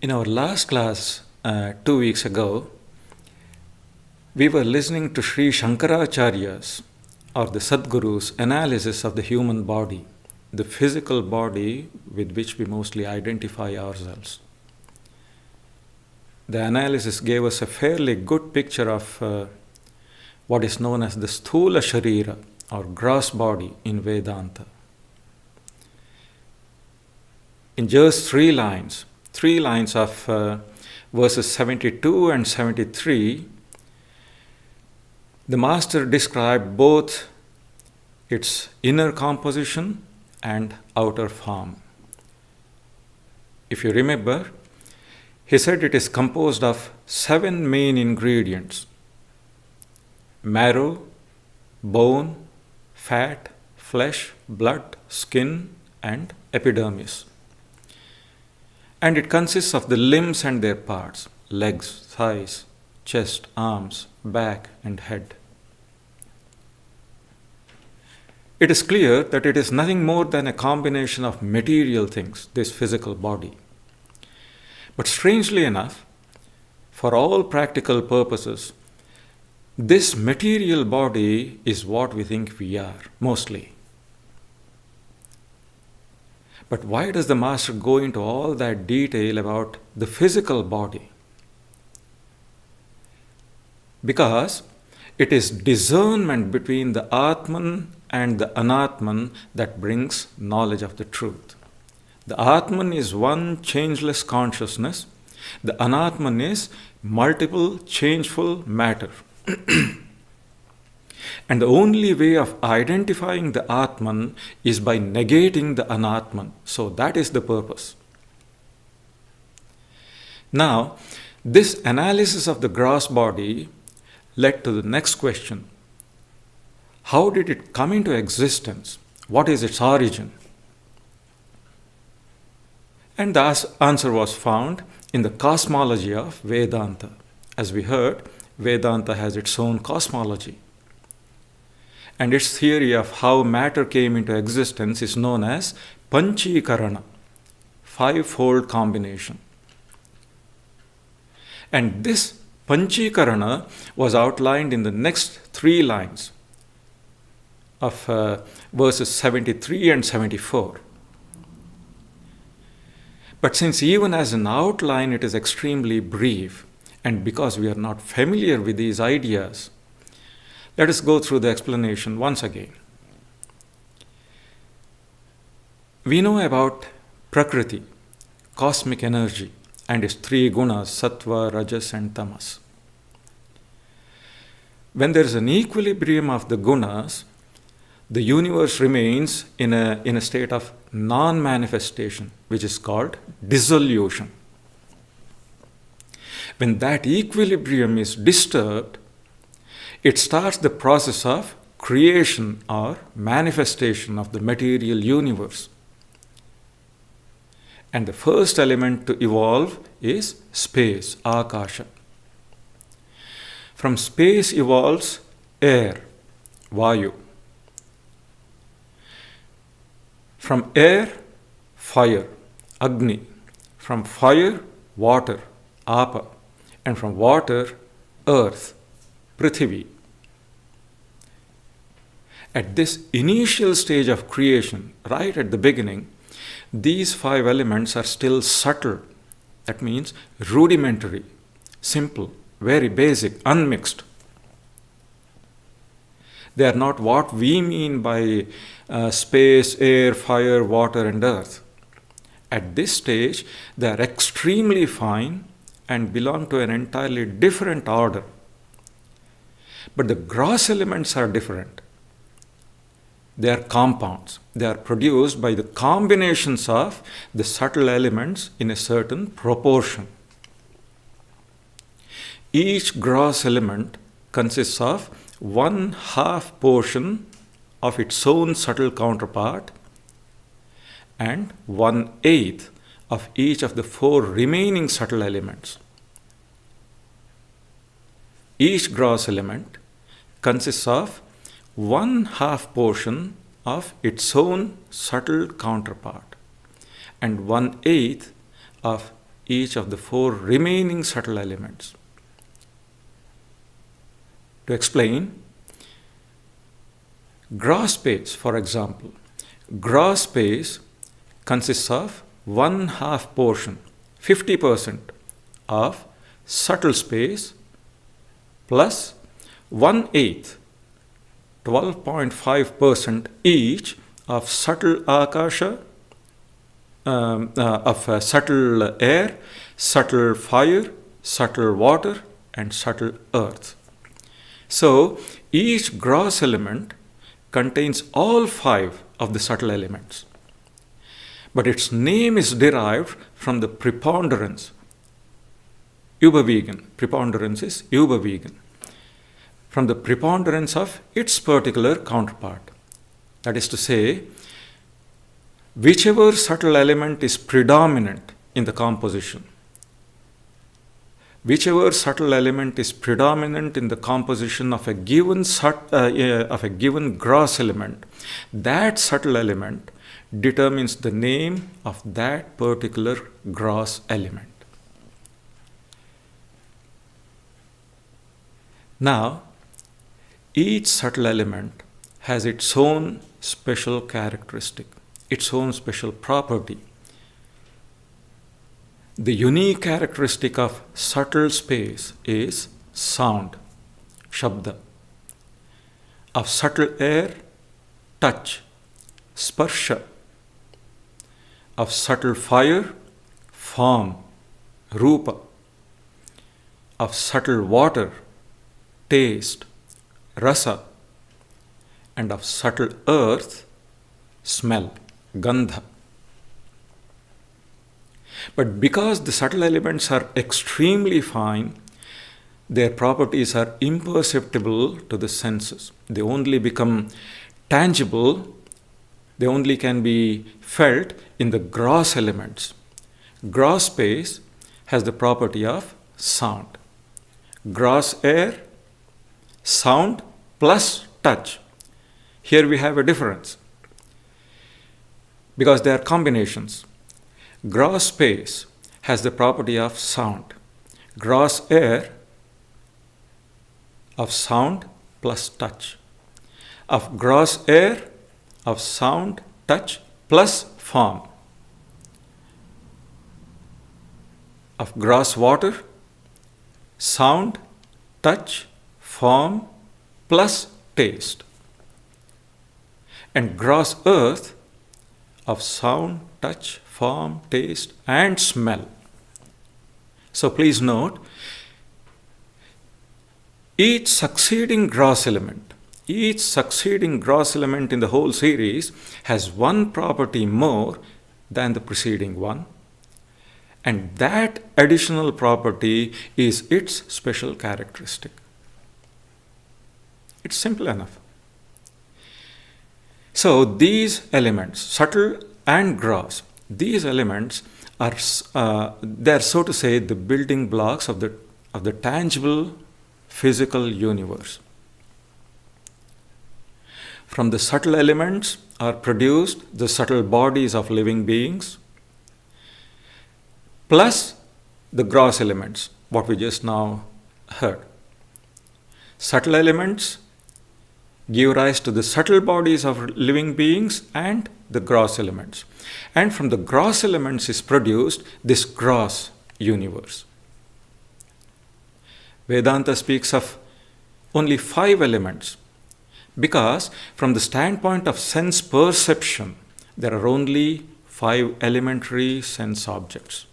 In our last class, 2 weeks ago, we were listening to Sri Shankaracharya's or the Sadguru's analysis of the human body, the physical body with which we mostly identify ourselves. The analysis gave us a fairly good picture of what is known as the Sthula Sharira or gross body in Vedanta. In just three lines of verses 72 and 73, the Master described both its inner composition and outer form. If you remember, he said it is composed of 7 main ingredients: marrow, bone, fat, flesh, blood, skin, and epidermis. And it consists of the limbs and their parts: legs, thighs, chest, arms, back, and head. It is clear that it is nothing more than a combination of material things, this physical body. But strangely enough, for all practical purposes, this material body is what we think we are, mostly. But why does the Master go into all that detail about the physical body? Because it is discernment between the Atman and the Anatman that brings knowledge of the truth. The Atman is one changeless consciousness. The Anatman is multiple changeful matter. And the only way of identifying the Atman is by negating the Anatman. So that is the purpose. Now, this analysis of the gross body led to the next question. How did it come into existence? What is its origin? And the answer was found in the cosmology of Vedanta. As we heard, Vedanta has its own cosmology. And its theory of how matter came into existence is known as Panchikarana, 5-fold combination. And this Panchikarana was outlined in the next 3 lines of verses 73 and 74. But since even as an outline it is extremely brief, and because we are not familiar with these ideas, let us go through the explanation once again. We know about Prakriti, cosmic energy, and its 3 gunas, sattva, rajas, and tamas. When there is an equilibrium of the gunas, the universe remains in a state of non-manifestation, which is called dissolution. When that equilibrium is disturbed, it starts the process of creation or manifestation of the material universe. And the first element to evolve is space, akasha. From space evolves air, vayu. From air, fire, agni. From fire, water, apa. And from water, earth, Prithvi. At this initial stage of creation, right at the beginning, these 5 elements are still subtle. That means rudimentary, simple, very basic, unmixed. They are not what we mean by space, air, fire, water, and earth. At this stage, they are extremely fine and belong to an entirely different order. But the gross elements are different. They are compounds. They are produced by the combinations of the subtle elements in a certain proportion. Each gross element consists of 1/2 portion of its own subtle counterpart and 1/8 of each of the 4 remaining subtle elements. Each gross element consists of 1/2 portion of its own subtle counterpart and 1/8 of each of the 4 remaining subtle elements. To explain, gross space, for example, gross space consists of 1/2 portion, 50% of subtle space plus 1/8, 12.5% each of subtle akasha, of subtle air, subtle fire, subtle water, and subtle earth. So each gross element contains all 5 of the subtle elements. But its name is derived from the preponderance. Überwiegen. Preponderance is überwiegen. From the preponderance of its particular counterpart. That is to say, whichever subtle element is predominant in the composition, whichever subtle element is predominant in the composition of a given gross element, that subtle element determines the name of that particular gross element. Now, each subtle element has its own special characteristic, its own special property. The unique characteristic of subtle space is sound, shabda. Of subtle air, touch, sparsha. Of subtle fire, form, rupa. Of subtle water, taste, rasa. And of subtle earth, smell, gandha. But because the subtle elements are extremely fine, their properties are imperceptible to the senses. They only become tangible, they only can be felt in the gross elements. Gross space has the property of sound. Gross air, sound plus touch. Here we have a difference because they are combinations. Gross space has the property of sound. Gross air of sound plus touch. Of gross air of sound, touch plus form. Of gross water, sound, touch, form plus taste. And gross earth of sound, touch, form, taste, and smell. So please note, each succeeding gross element in the whole series has one property more than the preceding one, and that additional property is its special characteristic. It's simple enough. So these elements, subtle and gross, these elements are they're so to say the building blocks of the tangible physical universe. From the subtle elements are produced the subtle bodies of living beings, plus the gross elements, what we just now heard. Subtle elements give rise to the subtle bodies of living beings and the gross elements. And from the gross elements is produced this gross universe. Vedanta speaks of only 5 elements because from the standpoint of sense perception, there are only 5 elementary sense objects.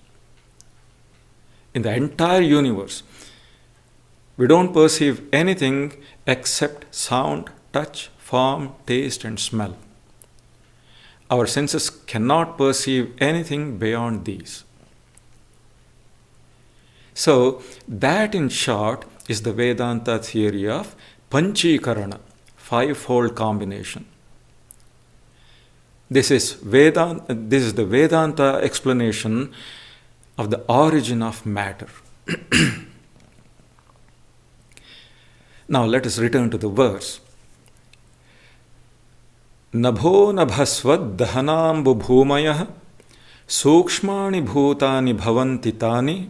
In the entire universe, we don't perceive anything except sound, touch, form, taste, and smell. Our senses cannot perceive anything beyond these. So, that in short is the Vedanta theory of Panchikarana, 5-fold combination. This is the Vedanta explanation of the origin of matter. Now let us return to the verse. Nabho nabhasvad dahanambu bhumayah Sukshmani bhutani bhavanti tani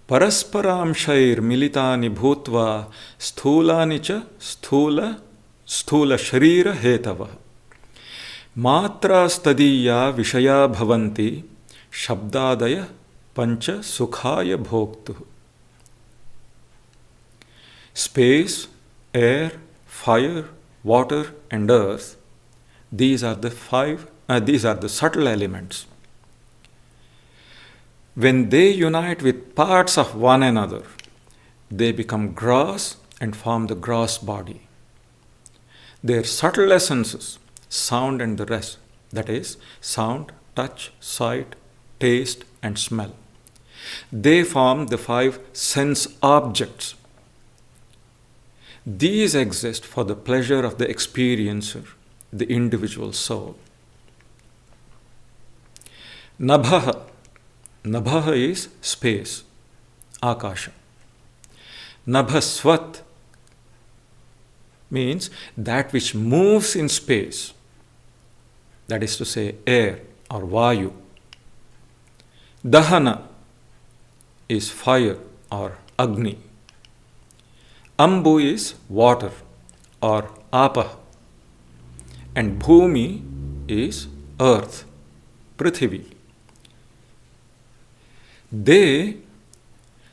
parasparamshair militani bhutva sthulani cha sthula sharira hetava matra stadiya vishaya bhavanti shabdadaya pancha sukhaya bhoktu. Space, air, fire, water and earth, these are the subtle elements. When they unite with parts of one another, they become gross and form the gross body. Their subtle essences, sound and the rest, that is, sound, touch, sight, taste and smell, they form the 5 sense objects. These exist for the pleasure of the experiencer, the individual soul. Nabha is space, akasha. Nabhasvat means that which moves in space, that is to say air or vayu. Dahana is fire or agni. Ambu is water or apa. And bhumi is earth, prithvi. They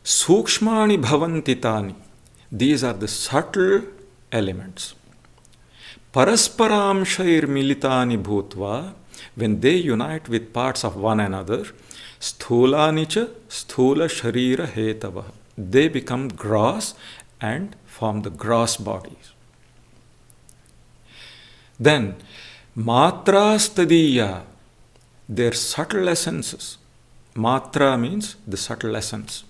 sukshmani bhavanti tani. These are the subtle elements. Parasparamshair militani bhutva. When they unite with parts of one another, sthulani cha sthula sharira hetava. They become gross and form the gross bodies. Then matra stadiya, their subtle essences. Matra means the subtle essence.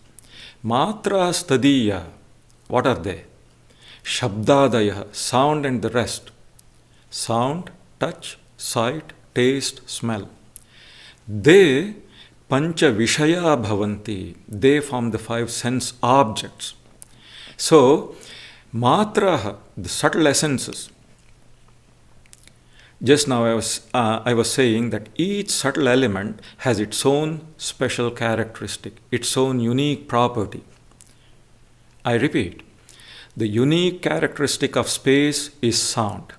Matra stadiya, what are they? Shabdadaya, sound and the rest. Sound, touch, sight, taste, smell. They pancha vishaya bhavanti. They form the 5 sense objects. So, matra, the subtle essences. Just now I was saying that each subtle element has its own special characteristic, its own unique property. I repeat, the unique characteristic of space is sound,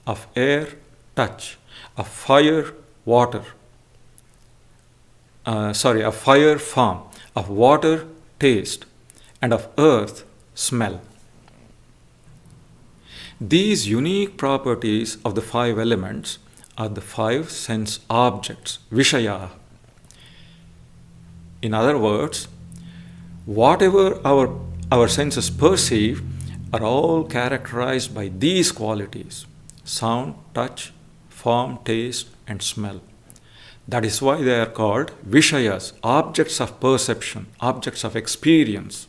of air, touch, of fire, water. Of fire, form, of water, taste, and of earth, smell. These unique properties of the 5 elements are the 5 sense objects, vishaya. In other words, whatever our senses perceive are all characterized by these qualities: sound, touch, form, taste, and smell. That is why they are called vishayas, objects of perception, objects of experience.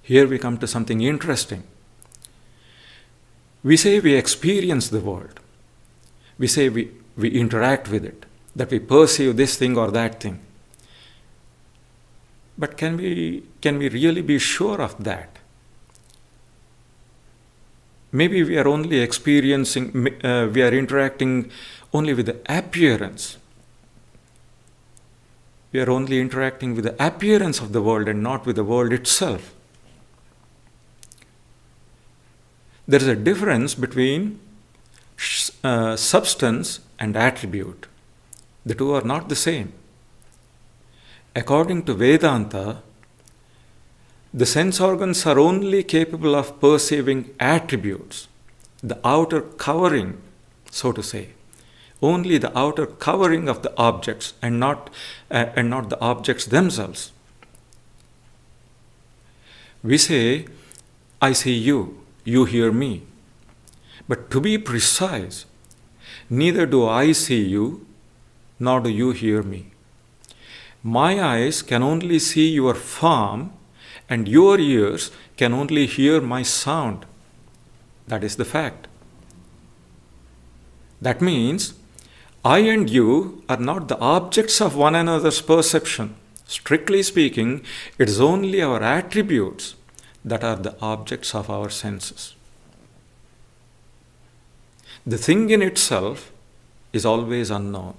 Here we come to something interesting. We say we experience the world. We say we interact with it, that we perceive this thing or that thing. But can we really be sure of that? Maybe we are only we are interacting only with the appearance. We are only interacting with the appearance of the world and not with the world itself. There is a difference between substance and attribute. The two are not the same. According to Vedanta, the sense organs are only capable of perceiving attributes, the outer covering, so to say, only the outer covering of the objects and not the objects themselves. We say, I see you. You hear me. But to be precise, neither do I see you, nor do you hear me. My eyes can only see your form, and your ears can only hear my sound. That is the fact. That means, I and you are not the objects of one another's perception. Strictly speaking, it is only our attributes that are the objects of our senses. The thing in itself is always unknown.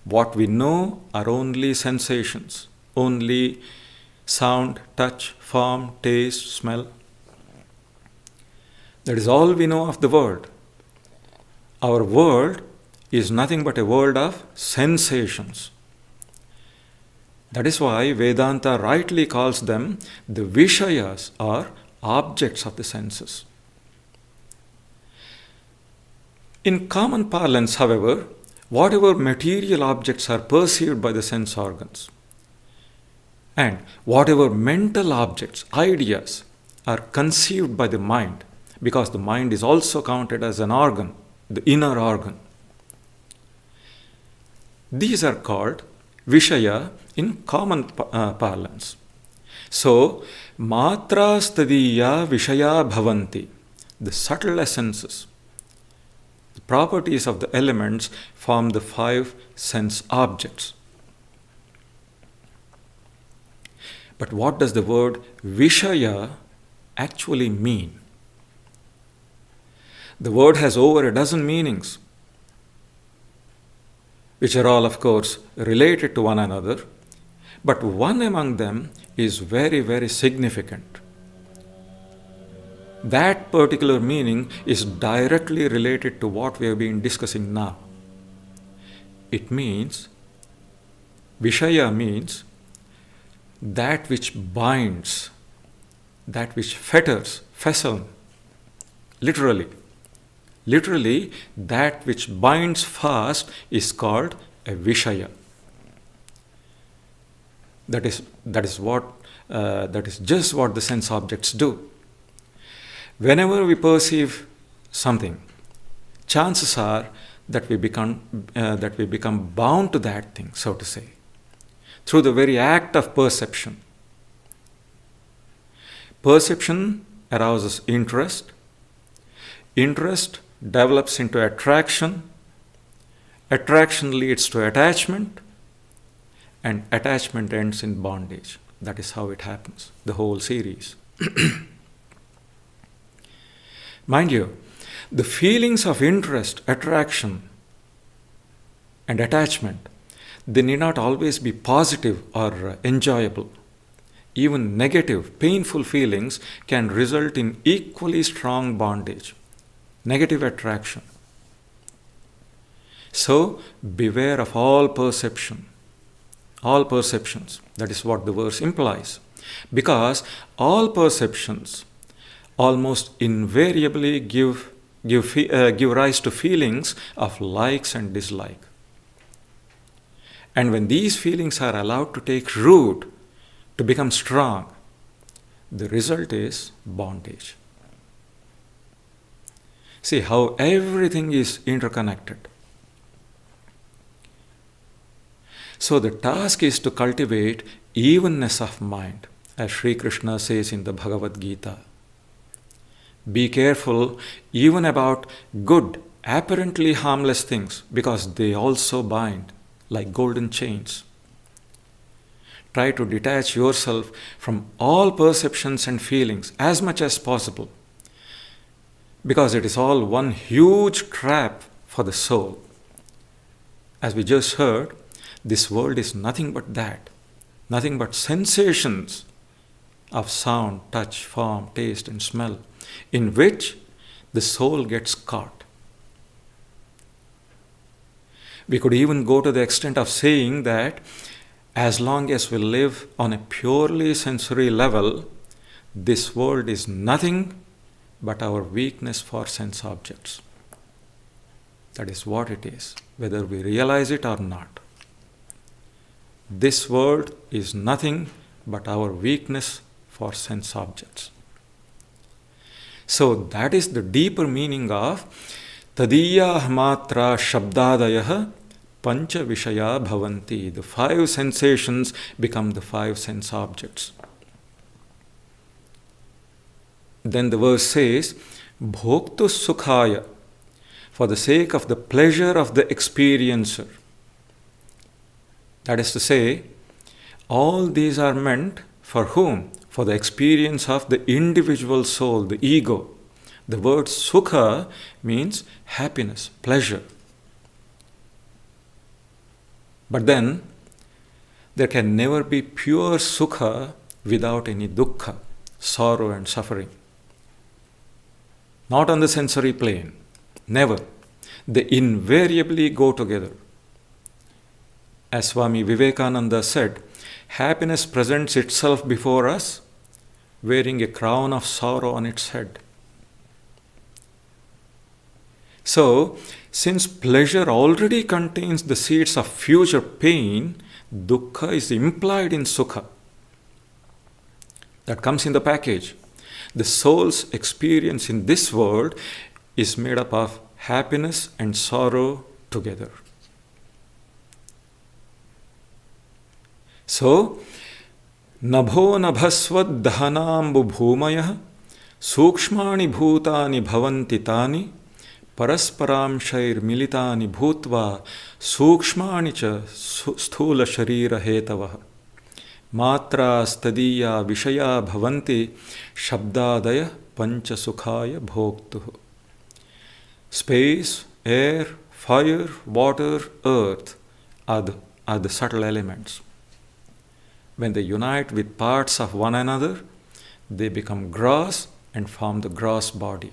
What we know are only sensations, only sound, touch, form, taste, smell. That is all we know of the world. Our world is nothing but a world of sensations. That is why Vedanta rightly calls them the Vishayas, or objects of the senses. In common parlance, however, whatever material objects are perceived by the sense organs, and whatever mental objects, ideas, are conceived by the mind, because the mind is also counted as an organ, the inner organ. These are called Vishaya in common parlance. So, matras tadiya Vishaya bhavanti, the subtle essences, the properties of the elements form the 5 sense objects. But what does the word Vishaya actually mean? The word has over a dozen meanings, which are all, of course, related to one another, but one among them is very, very significant. That particular meaning is directly related to what we have been discussing now. It means, Vishaya means that which binds, that which fetters, fasten, literally. Literally, that which binds fast is called a Vishaya. That is just what the sense objects do. Whenever we perceive something, chances are that we become bound to that thing, so to say, through the very act of perception. Perception arouses interest. Interest develops into attraction. Attraction leads to attachment. And attachment ends in bondage. That is how it happens, the whole series. Mind you, the feelings of interest, attraction, and attachment, they need not always be positive or enjoyable. Even negative, painful feelings can result in equally strong bondage, negative attraction. So, beware of all perceptions. That is what the verse implies. Because all perceptions almost invariably give rise to feelings of likes and dislike. And when these feelings are allowed to take root, to become strong, the result is bondage. See how everything is interconnected. So the task is to cultivate evenness of mind, as Sri Krishna says in the Bhagavad Gita. Be careful even about good, apparently harmless things, because they also bind like golden chains. Try to detach yourself from all perceptions and feelings as much as possible, because it is all one huge trap for the soul. As we just heard, this world is nothing but that, nothing but sensations of sound, touch, form, taste, and smell, in which the soul gets caught. We could even go to the extent of saying that as long as we live on a purely sensory level, this world is nothing but our weakness for sense objects. That is what it is, whether we realize it or not. This world is nothing but our weakness for sense objects. So that is the deeper meaning of Tadiya Matra Shabdadayah Pancha Vishaya Bhavanti. The 5 sensations become the 5 sense objects. Then the verse says, Bhoktu Sukhaya, for the sake of the pleasure of the experiencer. That is to say, all these are meant for whom? For the experience of the individual soul, the ego. The word sukha means happiness, pleasure. But then, there can never be pure sukha without any dukkha, sorrow and suffering. Not on the sensory plane. Never. They invariably go together. As Swami Vivekananda said, happiness presents itself before us, wearing a crown of sorrow on its head. So, since pleasure already contains the seeds of future pain, dukkha is implied in sukha. That comes in the package. The soul's experience in this world is made up of happiness and sorrow together. So, nabho nabhasvad dahanambu bhumayah sukshmani bhutani bhavanti tani parasparamshair militani bhutva sukshmani cha sthula sharira hetavah matra stadiya vishaya bhavanti shabdadaya pancha sukhaya bhoktuh. Space, air, fire, water, earth are the subtle elements. When they unite with parts of one another, they become grass and form the grass body.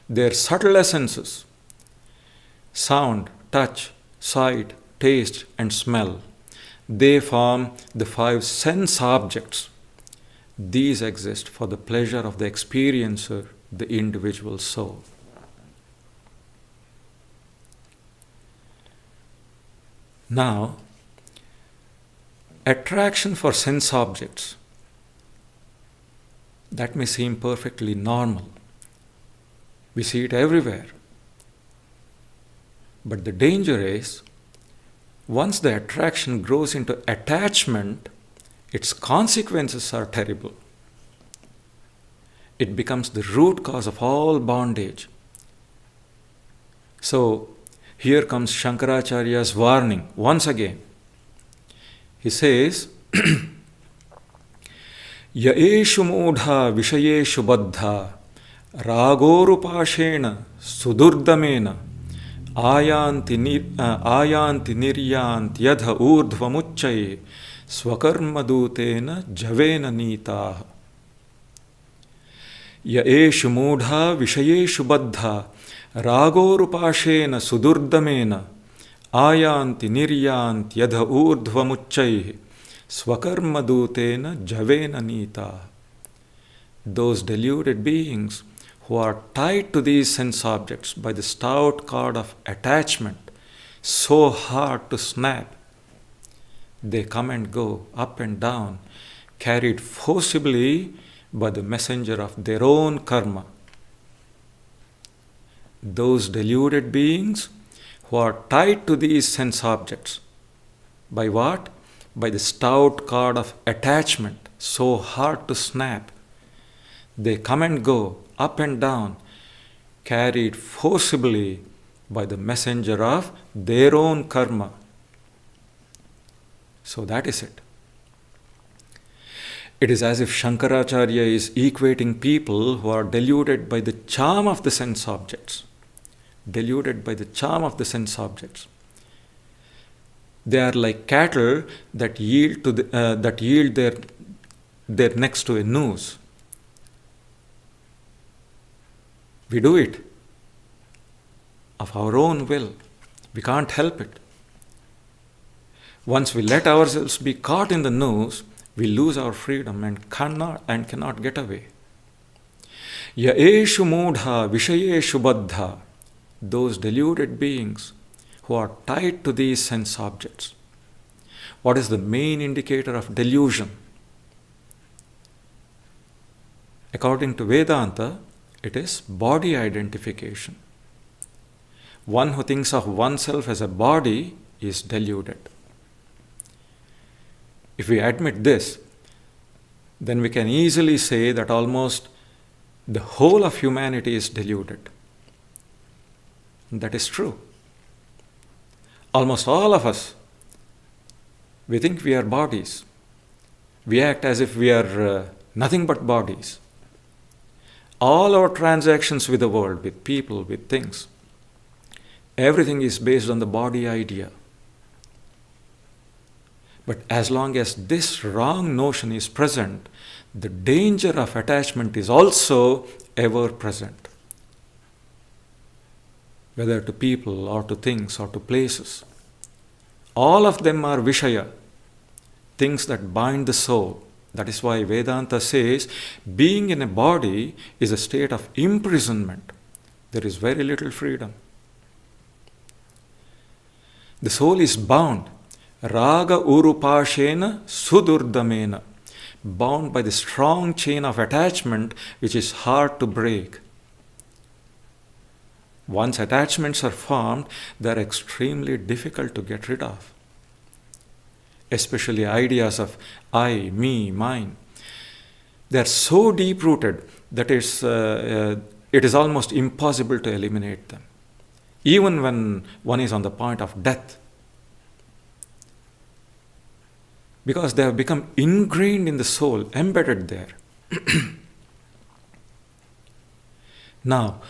Their subtle essences, sound, touch, sight, taste, and smell, they form the 5 sense objects. These exist for the pleasure of the experiencer, the individual soul. Now, attraction for sense objects, that may seem perfectly normal. We see it everywhere. But the danger is, once the attraction grows into attachment, its consequences are terrible. It becomes the root cause of all bondage. So, here comes Shankaracharya's warning once again. He says, Yaeshu mudha vishayeshu baddha ragorupashena sudurdamena ayanti niryanti yadha urdhvamucchaye swakarmadutena javena nitaha. Yaeshu mudha vishayeshu baddha ragorupashena sudurdamena ayanti niryanti yadha urdhvamucchaye swakarmadutena javena nitaha. Those deluded beings who are tied to these sense objects by the stout cord of attachment, so hard to snap, they come and go, up and down, carried forcibly by the messenger of their own karma. Those deluded beings who are tied to these sense objects, by what? By the stout cord of attachment, so hard to snap, they come and go, up and down, carried forcibly by the messenger of their own karma. So that is it. It is as if Shankaracharya is equating people who are deluded by the charm of the sense objects. Deluded by the charm of the sense objects. They are like cattle that yield their necks to a noose. We do it of our own will. We can't help it. Once we let ourselves be caught in the noose, we lose our freedom and cannot get away. Yaeshu mudha vishayeshu baddha. Those deluded beings who are tied to these sense objects. What is the main indicator of delusion? According to Vedanta, it is body identification. One who thinks of oneself as a body is deluded. If we admit this, then we can easily say that almost the whole of humanity is deluded. And that is true. Almost all of us, we think we are bodies. We act as if we are nothing but bodies. All our transactions with the world, with people, with things, everything is based on the body idea. But as long as this wrong notion is present, the danger of attachment is also ever present, whether to people or to things or to places. All of them are Vishaya, things that bind the soul. That is why Vedanta says being in a body is a state of imprisonment. There is very little freedom. The soul is bound. Raga urupashena sudurdamena. Bound by the strong chain of attachment which is hard to break. Once attachments are formed, they are extremely difficult to get rid of. Especially ideas of I, me, mine. They are so deep-rooted that it is almost impossible to eliminate them, even when one is on the point of death. Because they have become ingrained in the soul, embedded there. Now,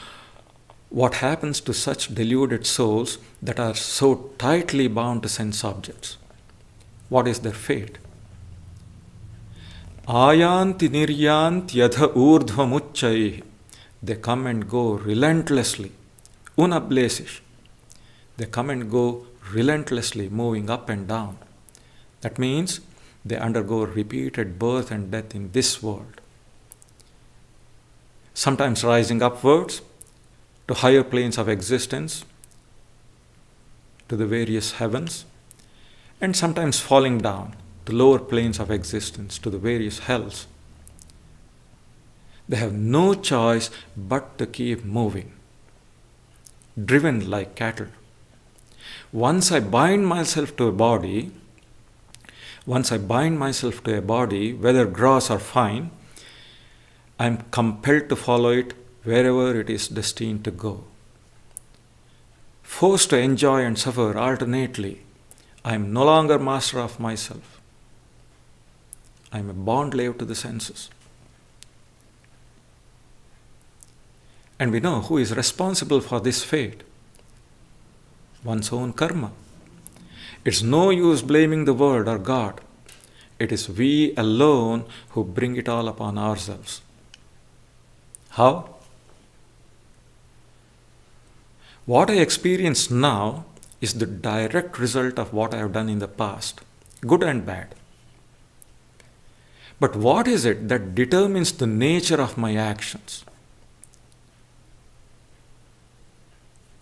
what happens to such deluded souls that are so tightly bound to sense objects? What is their fate? Ayanti niryanti yadha urdhvamuchchaihi. They come and go relentlessly, unablesish. They come and go relentlessly, moving up and down. That means they undergo repeated birth and death in this world. Sometimes rising upwards to higher planes of existence, to the various heavens, and sometimes falling down to lower planes of existence, to the various hells. They have no choice but to keep moving, driven like cattle. Once I bind myself to a body, whether gross or fine, I am compelled to follow it wherever it is destined to go. Forced to enjoy and suffer alternately, I am no longer master of myself. I am a bond slave to the senses. And we know who is responsible for this fate. One's own karma. It's no use blaming the world or God. It is we alone who bring it all upon ourselves. How? What I experience now is the direct result of what I have done in the past, good and bad. But what is it that determines the nature of my actions?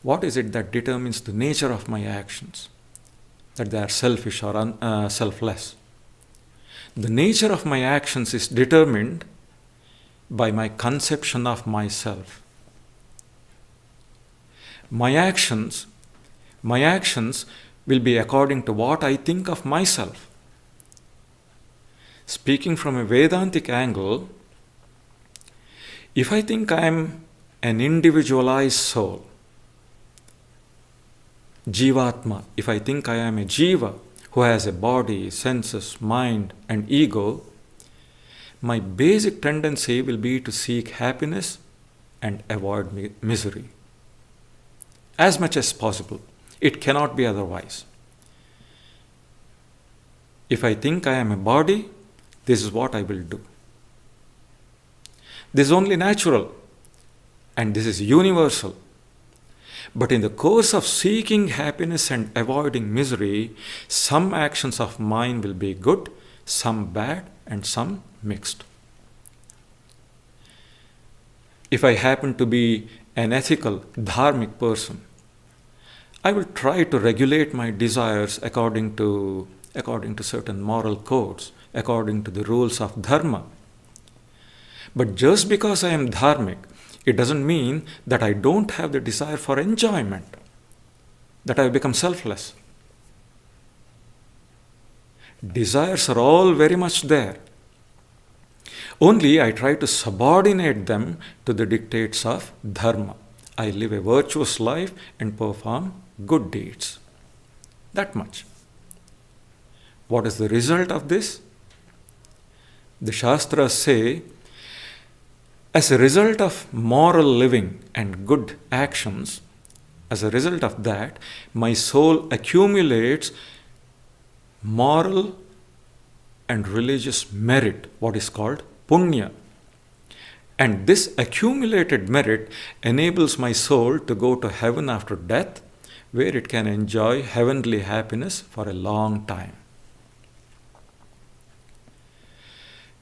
What is it that determines the nature of my actions? That they are selfish or selfless. The nature of my actions is determined by my conception of myself. My actions will be according to what I think of myself. Speaking from a Vedantic angle, if I think I am an individualized soul, Jivatma, if I think I am a Jiva who has a body, senses, mind and ego, my basic tendency will be to seek happiness and avoid misery. As much as possible. It cannot be otherwise. If I think I am a body, this is what I will do. This is only natural and this is universal. But in the course of seeking happiness and avoiding misery, some actions of mine will be good, some bad, and some mixed. If I happen to be an ethical, dharmic person, I will try to regulate my desires according to certain moral codes, according to the rules of dharma. But just because I am dharmic, it doesn't mean that I don't have the desire for enjoyment, that I have become selfless. Desires are all very much there. Only I try to subordinate them to the dictates of dharma. I live a virtuous life and perform good deeds. That much. What is the result of this? The Shastras say, as a result of moral living and good actions, as a result of that, my soul accumulates moral and religious merit, what is called punya. And this accumulated merit enables my soul to go to heaven after death, where it can enjoy heavenly happiness for a long time.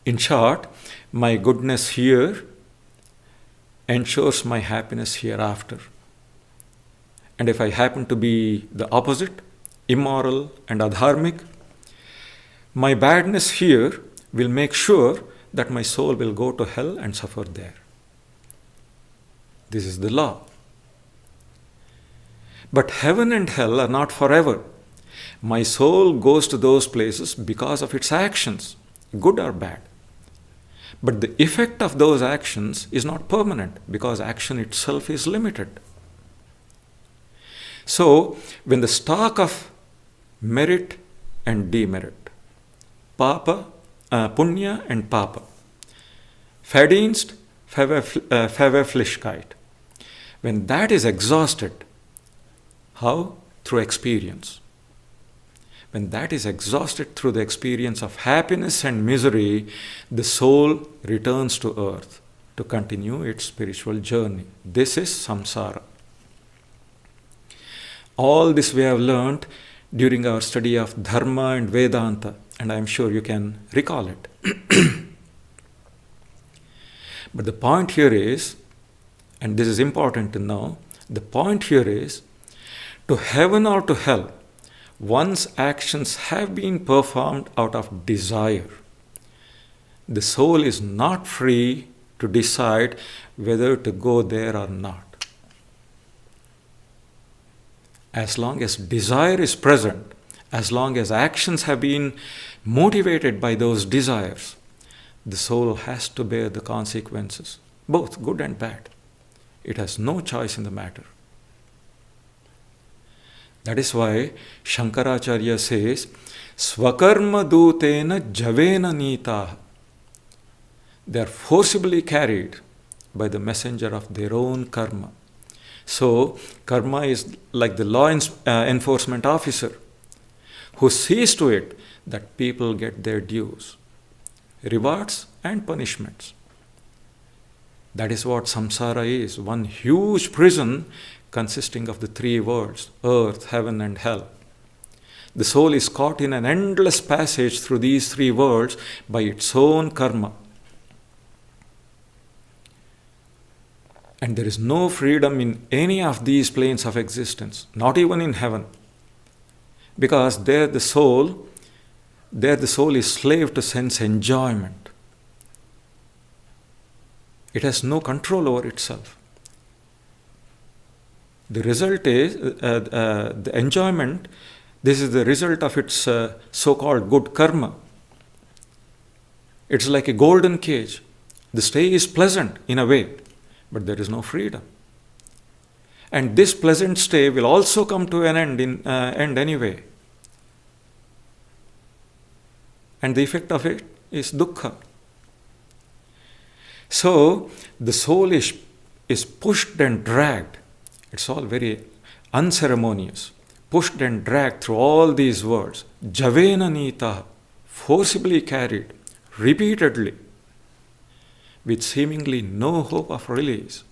In short, my goodness here ensures my happiness hereafter. And if I happen to be the opposite, immoral and adharmic, my badness here will make sure that my soul will go to hell and suffer there. This is the law. But heaven and hell are not forever. My soul goes to those places because of its actions, good or bad. But the effect of those actions is not permanent, because action itself is limited. So, when the stock of merit and demerit, punya and papa, Verdienst, Verwerflichkeit, when that is exhausted, how? Through experience. When that is exhausted through the experience of happiness and misery, the soul returns to earth to continue its spiritual journey. This is samsara. All this we have learnt during our study of Dharma and Vedanta, and I am sure you can recall it. But the point here is, and this is important to know, the point here is, to heaven or to hell, one's actions have been performed out of desire. The soul is not free to decide whether to go there or not. As long as desire is present, as long as actions have been motivated by those desires, the soul has to bear the consequences, both good and bad. It has no choice in the matter. That is why Shankaracharya says, Swakarma dutena javena nita. They are forcibly carried by the messenger of their own karma. So, karma is like the law enforcement officer who sees to it that people get their dues, rewards and punishments. That is what samsara is, one huge prison consisting of the three worlds, earth, heaven and hell. The soul is caught in an endless passage through these three worlds by its own karma. And there is no freedom in any of these planes of existence, not even in heaven. Because there the soul is slave to sense enjoyment. It has no control over itself. The result is, the enjoyment, this is the result of its so-called good karma. It's like a golden cage. The stay is pleasant in a way, but there is no freedom. And this pleasant stay will also come to an end anyway. And the effect of it is dukkha. So, the soul is pushed and dragged. It's all very unceremonious. Pushed and dragged through all these words. Javena nita, forcibly carried, repeatedly, with seemingly no hope of release.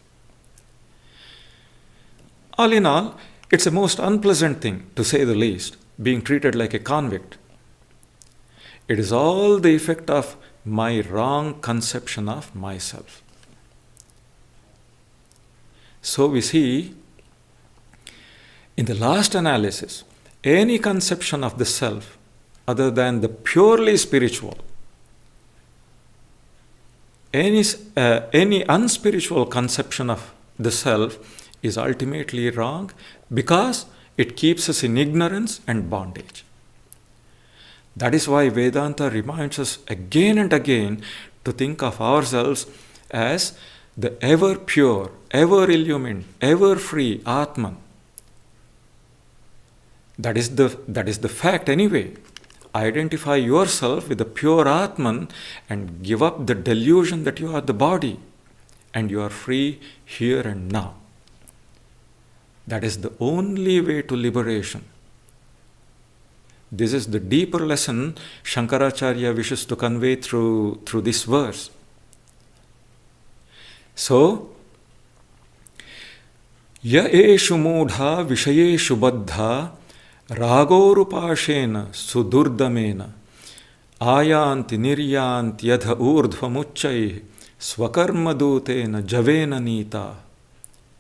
All in all, it's a most unpleasant thing, to say the least, being treated like a convict. It is all the effect of my wrong conception of myself. So we see, in the last analysis, any conception of the self other than the purely spiritual, any unspiritual conception of the self is ultimately wrong, because it keeps us in ignorance and bondage. That is why Vedanta reminds us again and again to think of ourselves as the ever pure, ever illumined, ever free Atman. That is the fact anyway. Identify yourself with the pure Atman and give up the delusion that you are the body and you are free here and now. That is the only way to liberation. This is the deeper lesson Shankaracharya wishes to convey through this verse. So, ya eshu mudha vishayeshu baddha ragorupashena sudurdamena ayanti niryanti yadha urdhvamuchai swakarma dutena javena nita.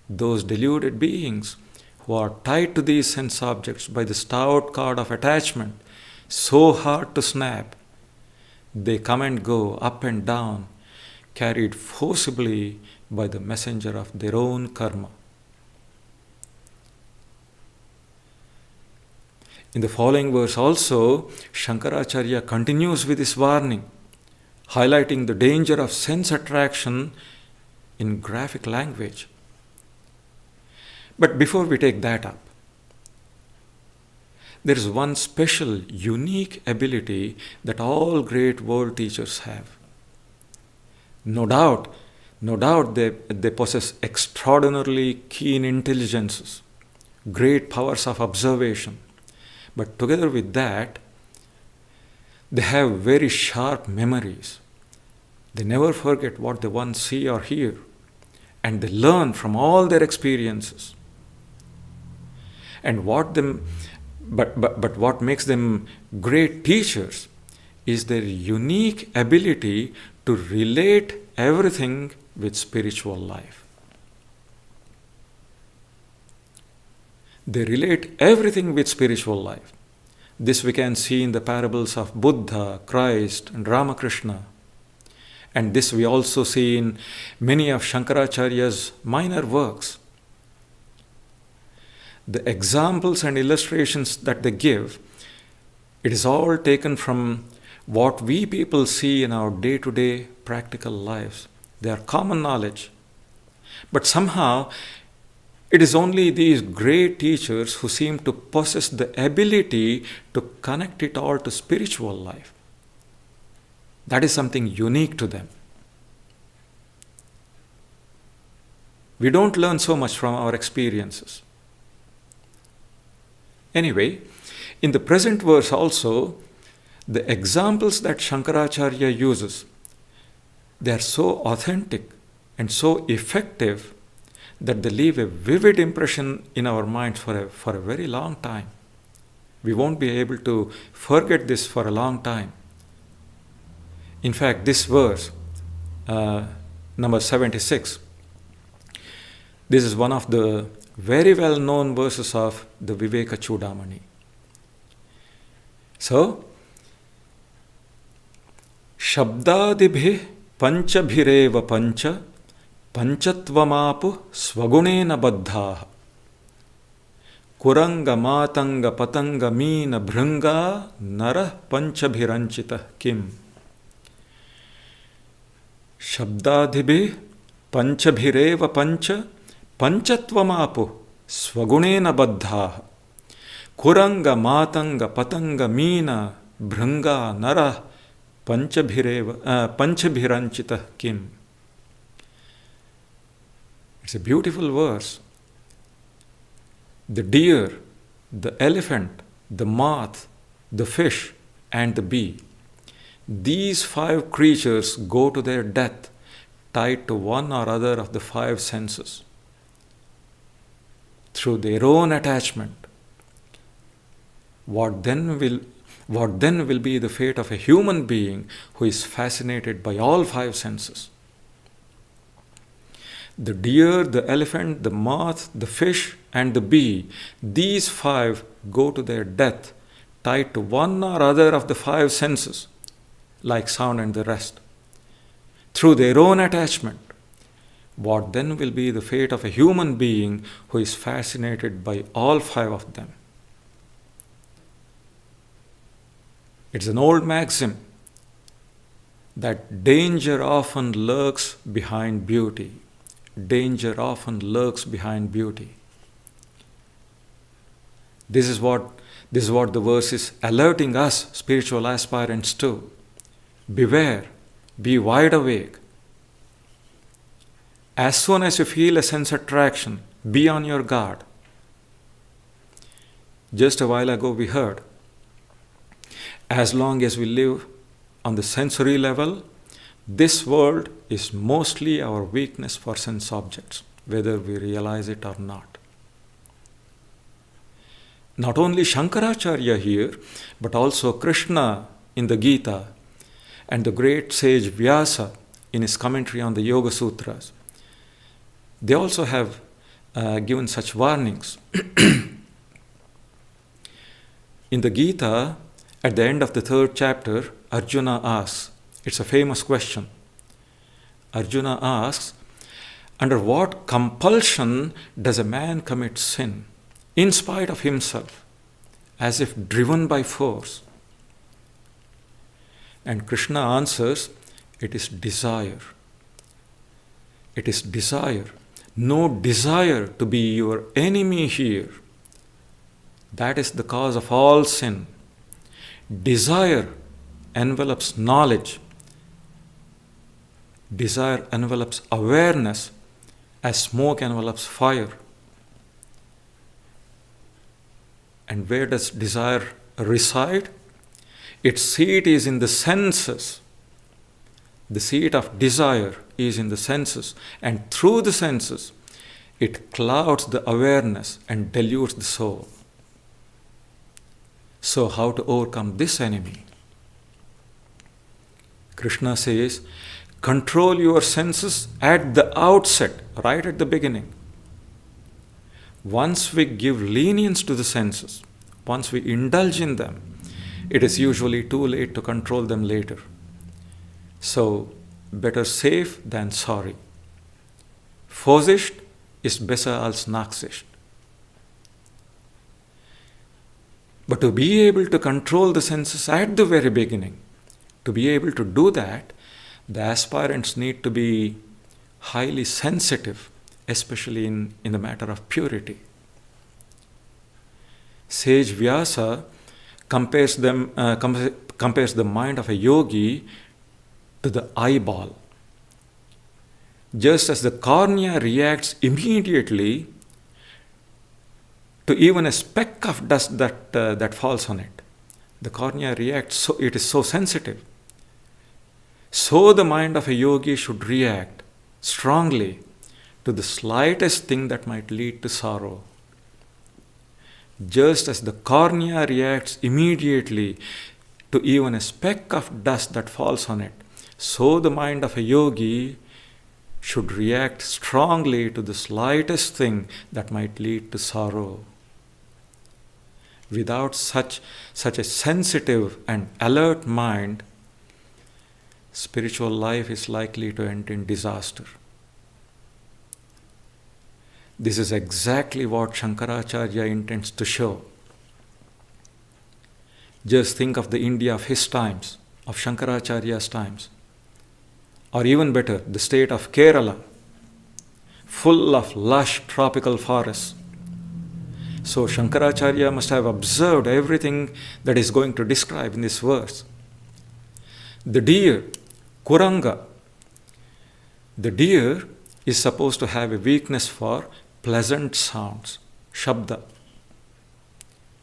Those deluded beings who are tied to these sense objects by the stout cord of attachment, so hard to snap, they come and go up and down, carried forcibly by the messenger of their own karma. In the following verse also, Shankaracharya continues with this warning, highlighting the danger of sense attraction in graphic language. But before we take that up, there is one special, unique ability that all great world teachers have. No doubt they possess extraordinarily keen intelligences, great powers of observation. But together with that, they have very sharp memories. They never forget what they once see or hear, and they learn from all their experiences. And what makes them great teachers is their unique ability to relate everything with spiritual life. They relate everything with spiritual life. This we can see in the parables of Buddha, Christ, and Ramakrishna. And this we also see in many of Shankaracharya's minor works. The examples and illustrations that they give, it is all taken from what we people see in our day-to-day practical lives. They are common knowledge. But somehow, it is only these great teachers who seem to possess the ability to connect it all to spiritual life. That is something unique to them. We don't learn so much from our experiences. Anyway, in the present verse also, the examples that Shankaracharya uses, they are so authentic and so effective that they leave a vivid impression in our minds for a very long time. We won't be able to forget this for a long time. In fact, this verse, number 76, this is one of the very well-known verses of the Vivekachudamani. So, Shabdadibhi panchabhireva pancha panchatvamapu swagunena baddhaha kuranga matanga patanga meena bhranga nara panchabhiranchita kim. Shabdadibhi panchabhireva pancha panchatvamapu swagunena baddhaha kuranga matanga patanga meena bhranga nara panchabhiranchita kim. It's a beautiful verse. The deer, the elephant, the moth, the fish, and the bee. These 5 creatures go to their death tied to one or other of the 5 senses through their own attachment. What then will be the fate of a human being who is fascinated by all 5 senses? The deer, the elephant, the moth, the fish, and the bee, these 5 go to their death tied to one or other of the 5 senses, like sound and the rest, through their own attachment. What then will be the fate of a human being who is fascinated by all 5 of them? It's an old maxim that danger often lurks behind beauty. Danger often lurks behind beauty. This is what the verse is alerting us, spiritual aspirants, to. Beware, be wide awake. As soon as you feel a sense attraction, be on your guard. Just a while ago we heard As long as we live on the sensory level, this world is mostly our weakness for sense objects, whether we realize it or not. Not only Shankaracharya here, but also Krishna in the Gita and the great sage Vyasa in his commentary on the Yoga Sutras. They also have given such warnings. In the Gita, at the end of the 3rd chapter, Arjuna asks, it's a famous question. Arjuna asks, under what compulsion does a man commit sin, in spite of himself, as if driven by force? And Krishna answers, it is desire. It is desire. No desire to be your enemy here. That is the cause of all sin. Desire envelops knowledge. Desire envelops awareness as smoke envelops fire. And where does desire reside? Its seat is in the senses. The seat of desire is in the senses, and through the senses, it clouds the awareness and dilutes the soul. So, how to overcome this enemy? Krishna says, control your senses at the outset, right at the beginning. Once we give lenience to the senses, once we indulge in them, it is usually too late to control them later. So, better safe than sorry. Vorsicht ist besser als Nachsicht. But to be able to control the senses at the very beginning, to be able to do that, the aspirants need to be highly sensitive, especially in the matter of purity. Sage Vyasa compares the mind of a yogi to the eyeball. Just as the cornea reacts immediately to even a speck of dust that falls on it, the cornea reacts, so it is so sensitive. So the mind of a yogi should react strongly to the slightest thing that might lead to sorrow. Just as the cornea reacts immediately to even a speck of dust that falls on it, so the mind of a yogi should react strongly to the slightest thing that might lead to sorrow. Without such a sensitive and alert mind, spiritual life is likely to end in disaster. This is exactly what Shankaracharya intends to show. Just think of the India of his times, of Shankaracharya's times. Or even better, the state of Kerala, full of lush tropical forests. So Shankaracharya must have observed everything that is going to describe in this verse. The deer, Kuranga, the deer is supposed to have a weakness for pleasant sounds, shabda.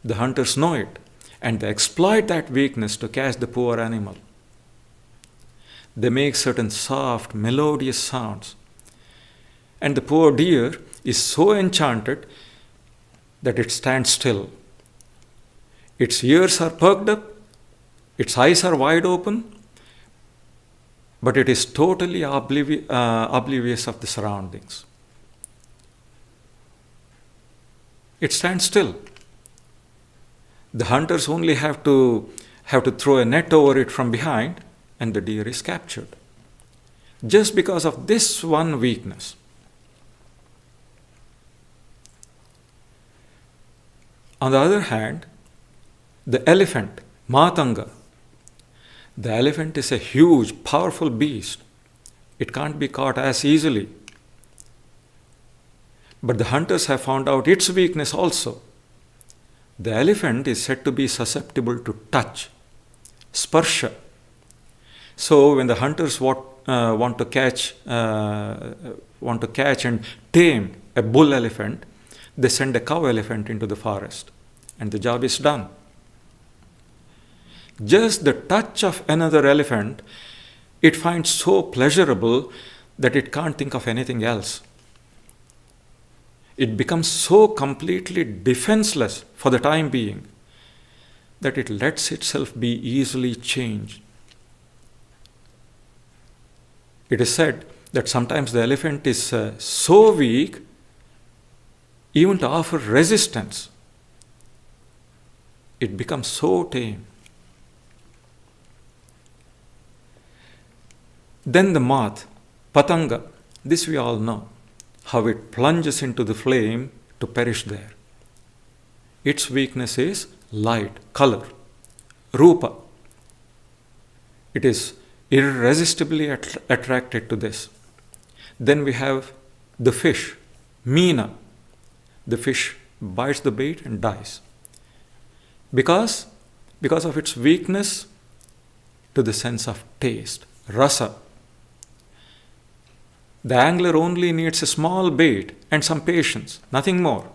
The hunters know it, and they exploit that weakness to catch the poor animal. They make certain soft, melodious sounds. And the poor deer is so enchanted that it stands still. Its ears are perked up, its eyes are wide open, but it is totally oblivious of the surroundings. It stands still. The hunters only have to throw a net over it from behind, and the deer is captured. Just because of this one weakness. On the other hand, the elephant, Matanga. The elephant is a huge, powerful beast. It can't be caught as easily. But the hunters have found out its weakness also. The elephant is said to be susceptible to touch, sparsha. So when the hunters want to catch and tame a bull elephant, they send a cow elephant into the forest, and the job is done. Just the touch of another elephant, it finds so pleasurable that it can't think of anything else. It becomes so completely defenseless for the time being that it lets itself be easily changed. It is said that sometimes the elephant is so weak even to offer resistance. It becomes so tame. Then the moth, Patanga, this we all know, how it plunges into the flame to perish there. Its weakness is light, color, rupa. It is irresistibly attracted to this. Then we have the fish, Meena. The fish bites the bait and dies. Because of its weakness to the sense of taste, rasa. The angler only needs a small bait and some patience, nothing more.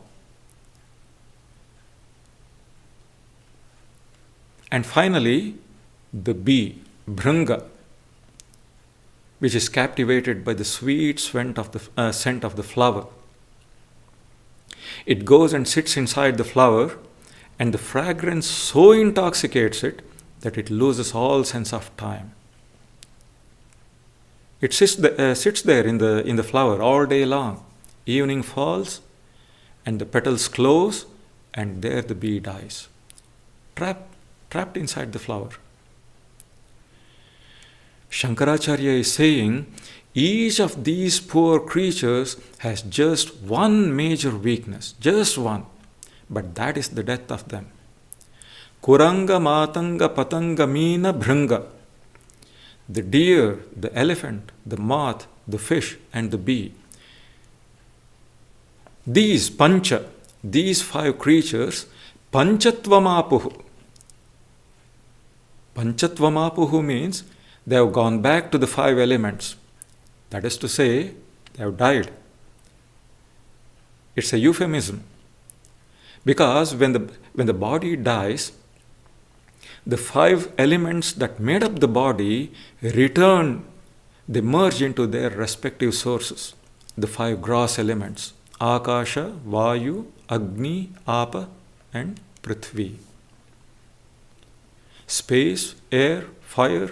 And finally, the bee, Bhranga, which is captivated by the sweet scent of the flower. It goes and sits inside the flower, and the fragrance so intoxicates it that it loses all sense of time. It sits there in the flower all day long. Evening falls, and the petals close, and there the bee dies, trapped inside the flower. Shankaracharya is saying each of these poor creatures has just one major weakness, just one, but that is the death of them. Kuranga, Matanga, Patanga, Meena, Bhranga. The deer, the elephant, the moth, the fish, and the bee. These pancha, these five creatures, panchatvamapuhu. Panchatvamapuhu means they have gone back to the five elements. That is to say, they have died. It's a euphemism. Because when the body dies, the five elements that made up the body return, they merge into their respective sources. The five gross elements, Akasha, Vayu, Agni, Apa, and Prithvi. Space, air, fire,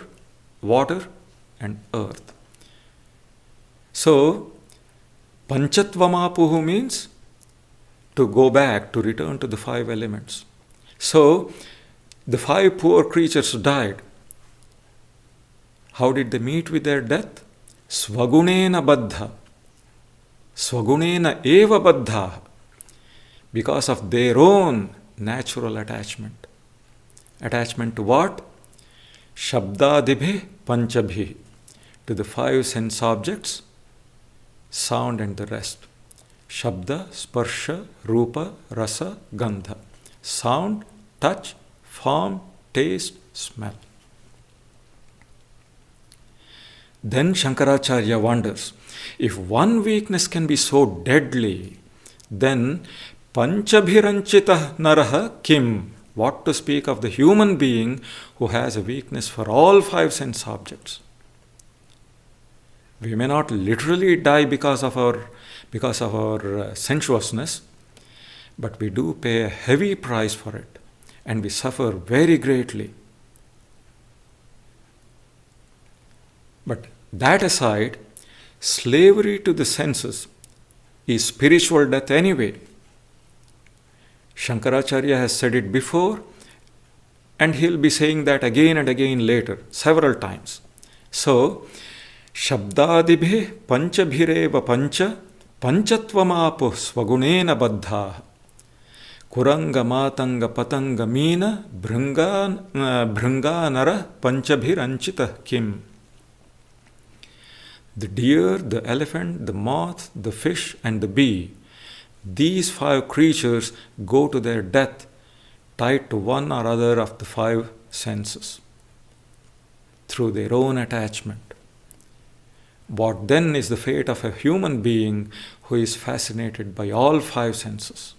water, and earth. So, Panchatvamapuhu means to go back, to return to the five elements. So, the five poor creatures died. How did they meet with their death? Swagunena baddha. Swagunena eva baddha. Because of their own natural attachment. Attachment to what? Shabdadibhe panchabhi. To the five sense objects, sound and the rest. Shabda, sparsha, rupa, rasa, gandha. Sound, touch, form, taste, smell. Then Shankaracharya wonders, if one weakness can be so deadly, then panchabhiranchita naraha kim? What to speak of the human being who has a weakness for all five sense objects? We may not literally die because of our sensuousness, but we do pay a heavy price for it. And we suffer very greatly. But that aside, slavery to the senses is spiritual death anyway. Shankaracharya has said it before, and he'll be saying that again and again later, several times. So, Shabdadibhe panchabhireva pancha panchatvamapu swagunena baddha. Kuranga, Matanga, Patanga, Meena, Bhranga, Nara, Panchabhiranchita, Kim. The deer, the elephant, the moth, the fish, and the bee, these five creatures go to their death tied to one or other of the five senses through their own attachment. What then is the fate of a human being who is fascinated by all five senses?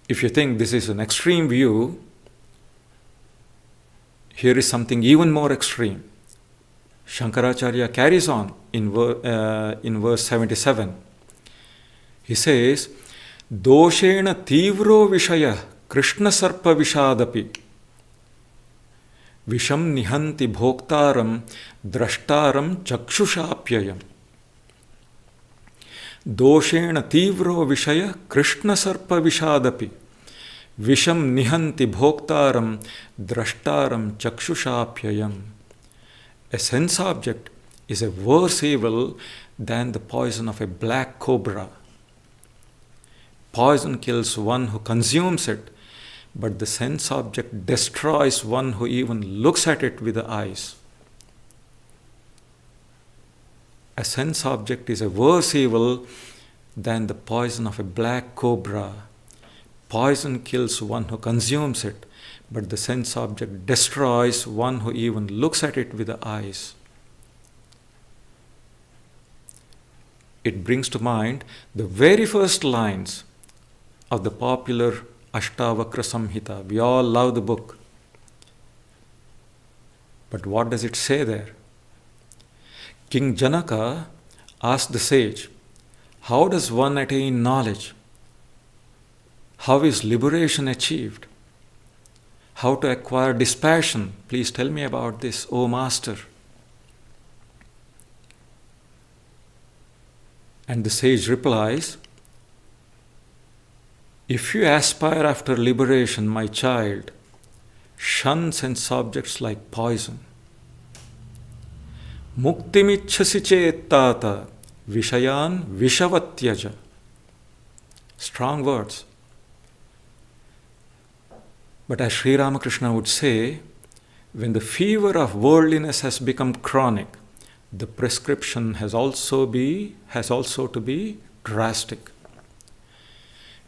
If you think this is an extreme view, here is something even more extreme. Shankaracharya carries on in verse 77. He says, Doshena tivro vishaya Krishna sarpa vishadapi Visham nihanti bhoktaram drashtaram chakshushapyayam. Doshena tivro vishaya Krishna sarpa vishadapi Visham nihanti bhoktaram drashtaram chakshushapyayam. A sense object is a worse evil than the poison of a black cobra. Poison kills one who consumes it, but the sense object destroys one who even looks at it with the eyes. A sense object is a worse evil than the poison of a black cobra. Poison kills one who consumes it, but the sense object destroys one who even looks at it with the eyes. It brings to mind the very first lines of the popular Ashtavakra Samhita. We all love the book. But what does it say there? King Janaka asked the sage, how does one attain knowledge? How is liberation achieved? How to acquire dispassion? Please tell me about this, O Master. And the sage replies, if you aspire after liberation, my child, shun sense objects like poison. Muktimichhasi chettata vishayan vishavatyaja. Strong words. But as Sri Ramakrishna would say, when the fever of worldliness has become chronic, the prescription has also to be drastic.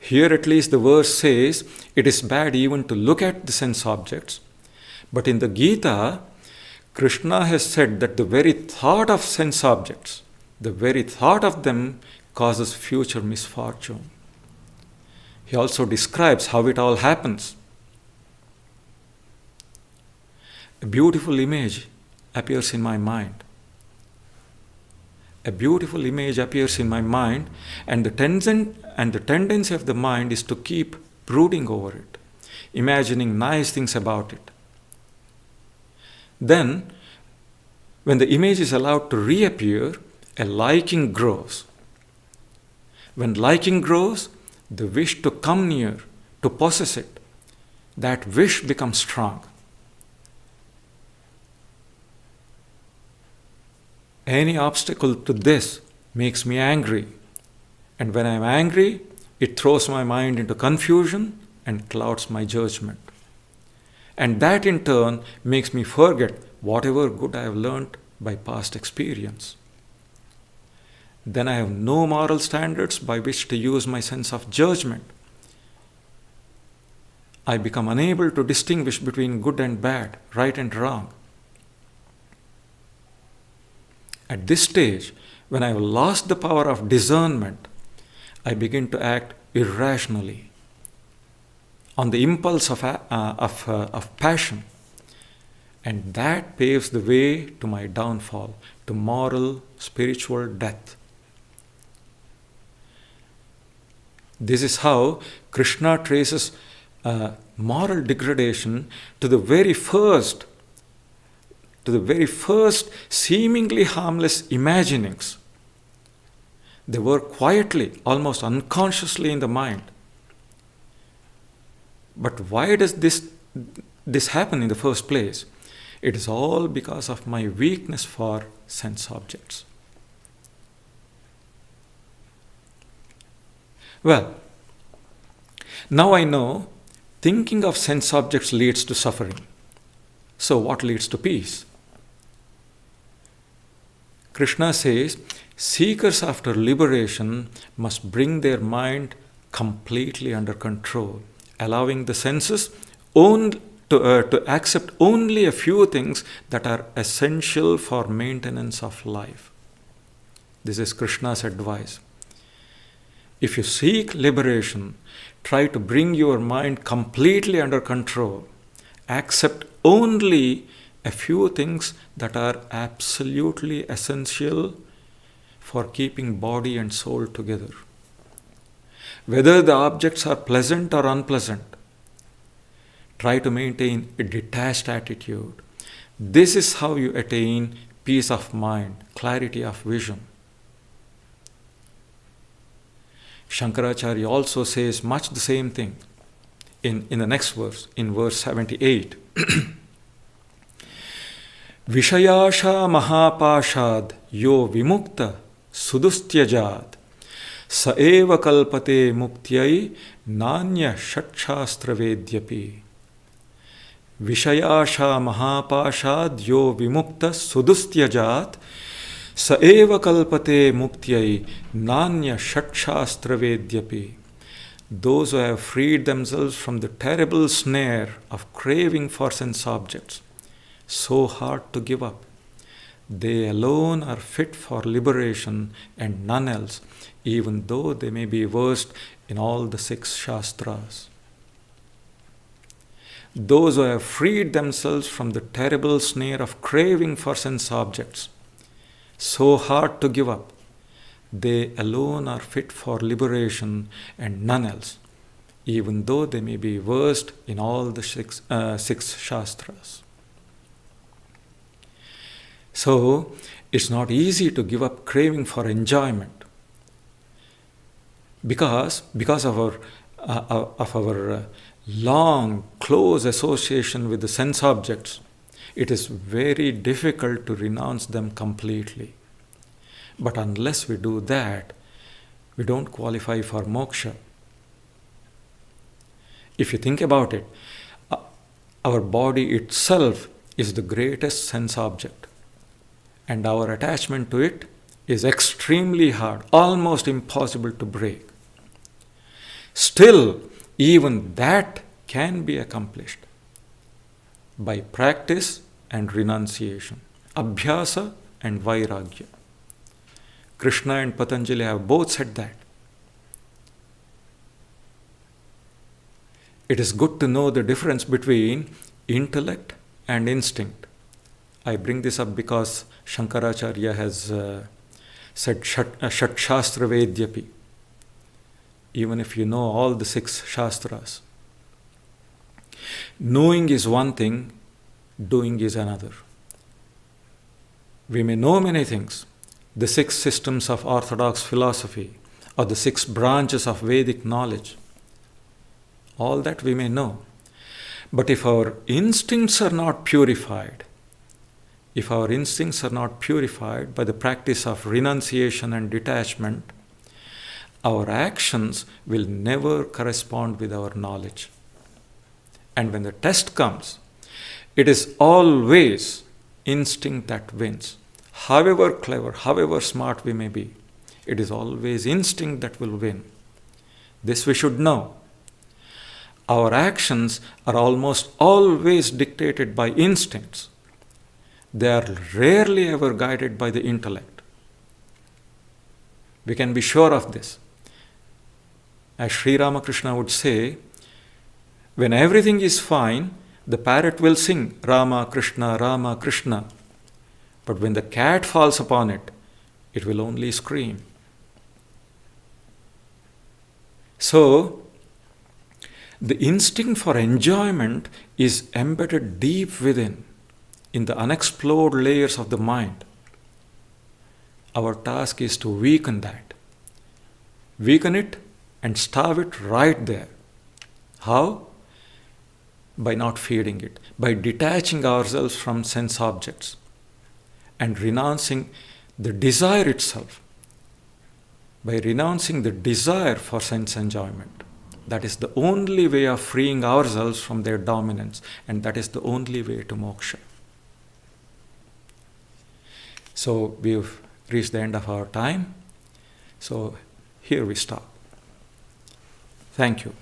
Here at least the verse says it is bad even to look at the sense objects. But in the Gita, Krishna has said that the very thought of sense objects, the very thought of them causes future misfortune. He also describes how it all happens. A beautiful image appears in my mind. A beautiful image appears in my mind, and the tendency of the mind is to keep brooding over it, imagining nice things about it. Then, when the image is allowed to reappear, a liking grows. When liking grows, the wish to come near, to possess it, that wish becomes strong. Any obstacle to this makes me angry. And when I am angry, it throws my mind into confusion and clouds my judgment. And that in turn makes me forget whatever good I have learnt by past experience. Then I have no moral standards by which to use my sense of judgment. I become unable to distinguish between good and bad, right and wrong. At this stage, when I have lost the power of discernment, I begin to act irrationally on the impulse of passion. And that paves the way to my downfall, to moral, spiritual death. This is how Krishna traces moral degradation to the very first seemingly harmless imaginings. They work quietly, almost unconsciously in the mind. But why does this happen in the first place? It is all because of my weakness for sense objects. Well, now I know thinking of sense objects leads to suffering. So what leads to peace? Krishna says, seekers after liberation must bring their mind completely under control, allowing the senses to accept only a few things that are essential for maintenance of life. This is Krishna's advice. If you seek liberation, Try to bring your mind completely under control. Accept only a few things that are absolutely essential for keeping body and soul together. Whether the objects are pleasant or unpleasant, try to maintain a detached attitude. This is how you attain peace of mind, clarity of vision. Shankaracharya also says much the same thing in the next verse, in verse 78. Vishayasha mahapashad yo vimukta sudustyajad sa eva kalpate muktyai nanya shatshastra vedyapi. Vishayasha mahapashad yo vimukta sudustyajat sa eva kalpate muktyai nanya shatshastra vedyapi. Those who have freed themselves from the terrible snare of craving for sense objects, so hard to give up, they alone are fit for liberation and none else, even though they may be versed in all the 6 Shastras. Those who have freed themselves from the terrible snare of craving for sense objects, so hard to give up, they alone are fit for liberation and none else, even though they may be versed in all the 6 Shastras. So, it's not easy to give up craving for enjoyment because of our long, close association with the sense objects. It is very difficult to renounce them completely. But unless we do that, we don't qualify for moksha. If you think about it, our body itself is the greatest sense object. And our attachment to it is extremely hard, almost impossible to break. Still, even that can be accomplished by practice and renunciation, abhyasa and vairagya. Krishna and Patanjali have both said that. It is good to know the difference between intellect and instinct. I bring this up because Shankaracharya has said Shatshastra Vedyapi. Even if you know all the 6 Shastras. Knowing is one thing, doing is another. We may know many things, the 6 systems of orthodox philosophy, or the 6 branches of Vedic knowledge. All that we may know. But if our instincts are not purified, by the practice of renunciation and detachment, our actions will never correspond with our knowledge. And when the test comes, it is always instinct that wins. However clever, however smart we may be, it is always instinct that will win. This we should know. Our actions are almost always dictated by instincts. They are rarely ever guided by the intellect. We can be sure of this. As Sri Ramakrishna would say, when everything is fine, the parrot will sing Rama Krishna, Rama Krishna. But when the cat falls upon it, it will only scream. So, the instinct for enjoyment is embedded deep within, in the unexplored layers of the mind. Our task is to weaken that. Weaken it and starve it right there. How? By not feeding it, by detaching ourselves from sense objects and renouncing the desire itself, by renouncing the desire for sense enjoyment. That is the only way of freeing ourselves from their dominance, and that is the only way to moksha. So we've reached the end of our time. So here we stop. Thank you.